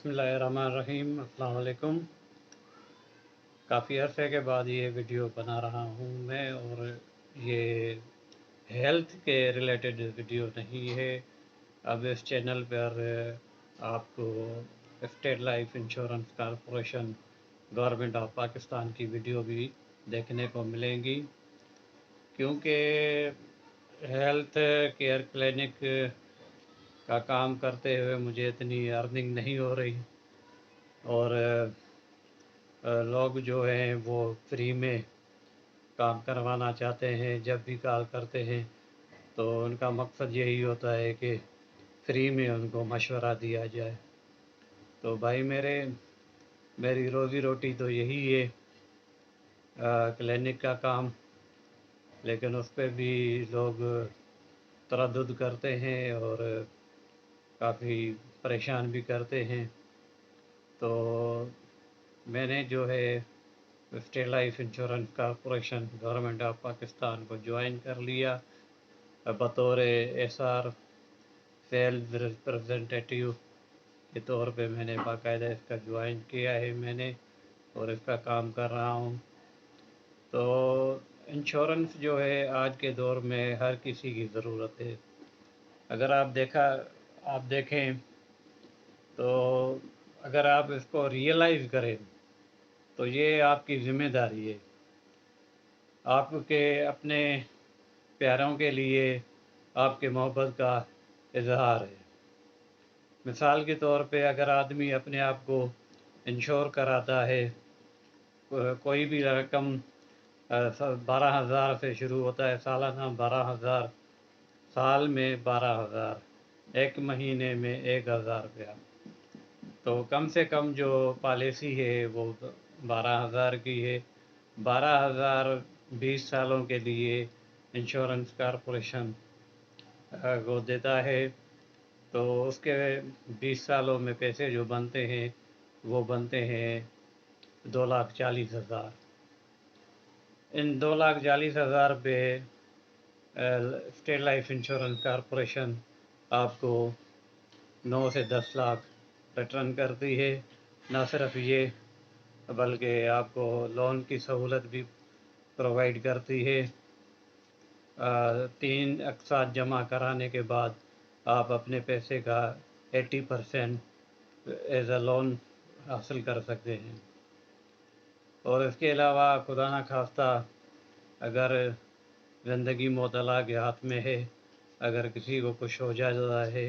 बिस्मिल्लाहिर्रहमानिर्रहीम। अस्सलाम वालेकुम। काफ़ी अरसे के बाद ये वीडियो बना रहा हूँ मैं, और ये हेल्थ के रिलेटेड वीडियो नहीं है। अब इस चैनल पर आपको state life insurance corporation government of Pakistan की वीडियो भी देखने को मिलेंगी, क्योंकि हेल्थ केयर क्लिनिक का काम करते हुए मुझे इतनी अर्निंग नहीं हो रही, और लोग जो हैं वो फ्री में काम करवाना चाहते हैं। जब भी कॉल करते हैं तो उनका मकसद यही होता है कि फ्री में उनको मशवरा दिया जाए। तो भाई मेरी रोज़ी रोटी तो यही है, क्लिनिक का काम, लेकिन उस पर भी लोग तरद्दुद करते हैं और काफ़ी परेशान भी करते हैं। तो मैंने जो है state life insurance corporation government of Pakistan को ज्वाइन कर लिया बतौर एसआर सेल्स रिप्रेजेंटेटिव के तौर पे। मैंने बाकायदा इसका ज्वाइन किया है मैंने, और इसका काम कर रहा हूँ। तो इंश्योरेंस जो है आज के दौर में हर किसी की ज़रूरत है। अगर आप देखें तो अगर आप इसको रियलाइज़ करें तो ये आपकी ज़िम्मेदारी है, आपके अपने प्यारों के लिए आपके मोहब्बत का इजहार है। मिसाल के तौर पे अगर आदमी अपने आप को इंश्योर कराता है, कोई भी रकम 12,000 से शुरू होता है, सालाना 12,000, साल में 12,000, एक महीने में 1,000 रुपया। तो कम से कम जो पॉलिसी है वो 12,000 की है। 12,000 20 सालों के लिए इंश्योरेंस कॉरपोरेशन को देता है। तो उसके 20 सालों में पैसे जो बनते हैं वो बनते हैं 2,40,000। इन 2,40,000 पे स्टेट लाइफ इंश्योरेंस कॉरपोरेशन आपको 9 से 10 लाख रिटर्न करती है। न सिर्फ ये, बल्कि आपको लोन की सहूलत भी प्रोवाइड करती है। 3 अक़सात जमा कराने के बाद आप अपने पैसे का 80% एज अ लोन हासिल कर सकते हैं। और इसके अलावा खुदा न खास्ता अगर ज़िंदगी मौतला के हाथ में है, अगर किसी को कुछ हो जाता है,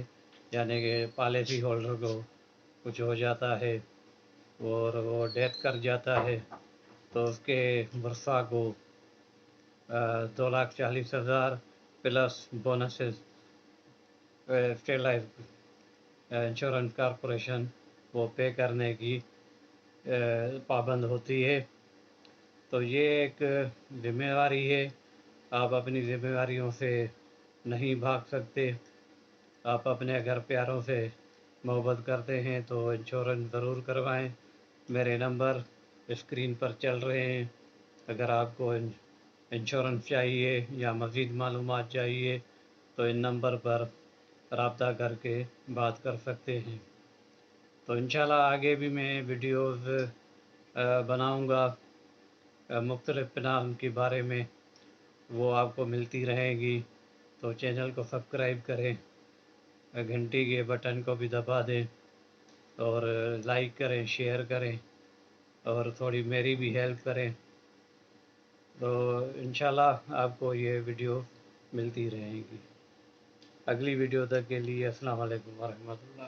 यानी कि पॉलिसी होल्डर को कुछ हो जाता है और वो डेथ कर जाता है, तो उसके वर्सा को 2,40,000 plus bonuses state life insurance corporation वो पे करने की पाबंद होती है। तो ये एक जिम्मेवारी है, आप अपनी जिम्मेवारियों से नहीं भाग सकते। आप अपने अगर प्यारों से मोहब्बत करते हैं तो इंश्योरेंस ज़रूर करवाएं। मेरे नंबर स्क्रीन पर चल रहे हैं। अगर आपको इंश्योरेंस चाहिए या मज़ीद मालूमात चाहिए तो इन नंबर पर रब्ता करके बात कर सकते हैं। तो इंशाल्लाह आगे भी मैं वीडियोज़ बनाऊँगा मुख्तलिफ़ प्लान के बारे में, वो आपको मिलती रहेगी। तो चैनल को सब्सक्राइब करें, घंटी के बटन को भी दबा दें, और लाइक करें, शेयर करें, और थोड़ी मेरी भी हेल्प करें। तो इंशाल्लाह आपको ये वीडियो मिलती रहेंगी। अगली वीडियो तक के लिए अस्सलाम वालेकुम व रहमतुल्लाह।